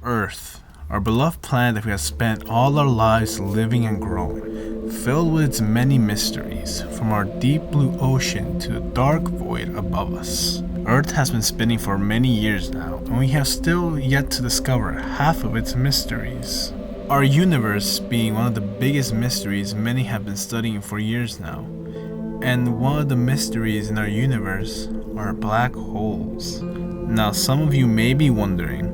Earth, our beloved planet that we have spent all our lives living and growing, filled with its many mysteries, from our deep blue ocean to the dark void above us. Earth has been spinning for many years now, and we have still yet to discover half of its mysteries. Our universe being one of the biggest mysteries many have been studying for years now. And one of the mysteries in our universe are black holes. Now, some of you may be wondering,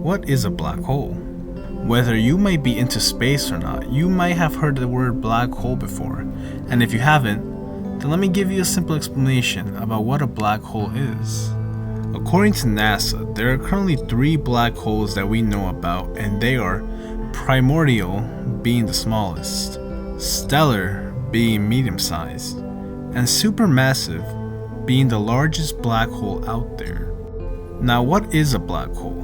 what is a black hole? Whether you might be into space or not, you might have heard the word black hole before. And if you haven't, then let me give you a simple explanation about what a black hole is. According to NASA, there are currently 3 black holes that we know about, and they are primordial being the smallest, stellar being medium-sized, and supermassive being the largest black hole out there. Now, what is a black hole?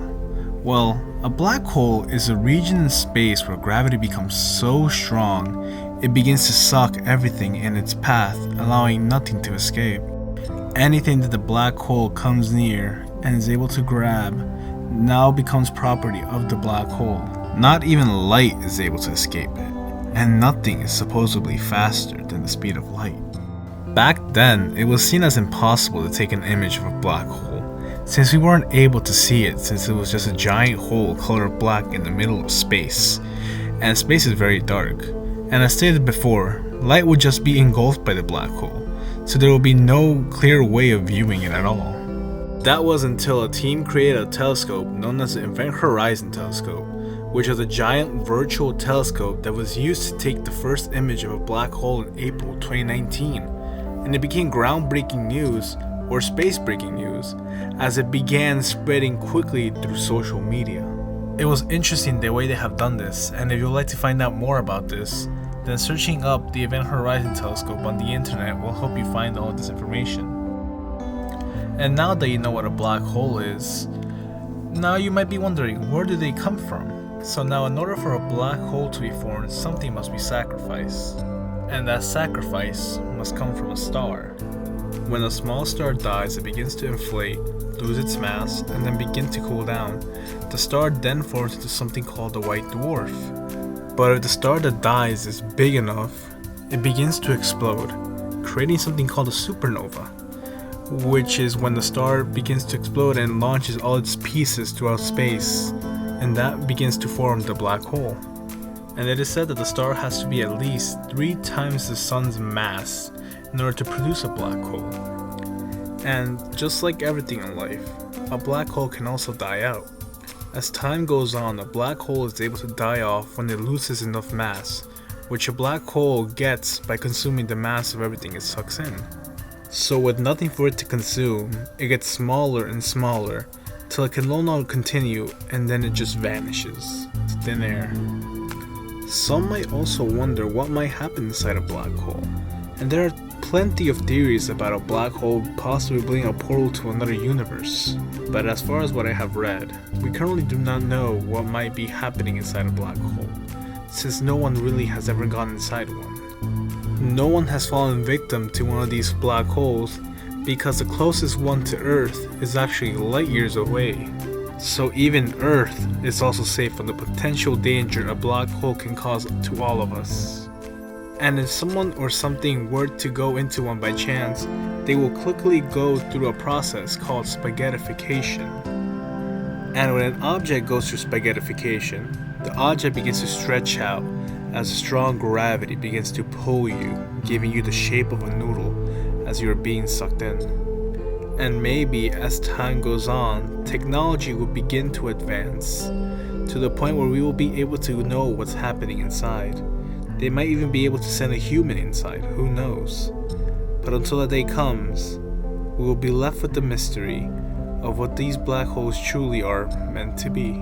Well, a black hole is a region in space where gravity becomes so strong it begins to suck everything in its path, allowing nothing to escape. Anything that the black hole comes near and is able to grab now becomes property of the black hole. Not even light is able to escape it, and nothing is supposedly faster than the speed of light. Back then, it was seen as impossible to take an image of a black hole, since we weren't able to see it, since it was just a giant hole colored black in the middle of space, and space is very dark. And as stated before, light would just be engulfed by the black hole, so there would be no clear way of viewing it at all. That was until a team created a telescope known as the Event Horizon Telescope, which was a giant virtual telescope that was used to take the first image of a black hole in April 2019, and it became groundbreaking news, or space-breaking news, as it began spreading quickly through social media. It was interesting the way they have done this, and if you'd like to find out more about this, then searching up the Event Horizon Telescope on the internet will help you find all of this information. And now that you know what a black hole is, now you might be wondering, where do they come from? So now, in order for a black hole to be formed, something must be sacrificed. And that sacrifice must come from a star. When a small star dies, it begins to inflate, lose its mass, and then begin to cool down. The star then forms into something called a white dwarf. But if the star that dies is big enough, it begins to explode, creating something called a supernova, which is when the star begins to explode and launches all its pieces throughout space, and that begins to form the black hole. And it is said that the star has to be at least 3 times the sun's mass in order to produce a black hole. And just like everything in life, a black hole can also die out. As time goes on, a black hole is able to die off when it loses enough mass, which a black hole gets by consuming the mass of everything it sucks in. So with nothing for it to consume, it gets smaller and smaller till it can no longer continue, and then it just vanishes to thin air. Some might also wonder what might happen inside a black hole, and there are plenty of theories about a black hole possibly being a portal to another universe. But as far as what I have read, we currently do not know what might be happening inside a black hole, since no one really has ever gone inside one. No one has fallen victim to one of these black holes because the closest one to Earth is actually light years away. So even Earth is also safe from the potential danger a black hole can cause to all of us. And if someone or something were to go into one by chance, they will quickly go through a process called spaghettification. And when an object goes through spaghettification, the object begins to stretch out as a strong gravity begins to pull you, giving you the shape of a noodle as you are being sucked in. And maybe as time goes on, technology will begin to advance to the point where we will be able to know what's happening inside. They might even be able to send a human inside, who knows. But until that day comes, we will be left with the mystery of what these black holes truly are meant to be.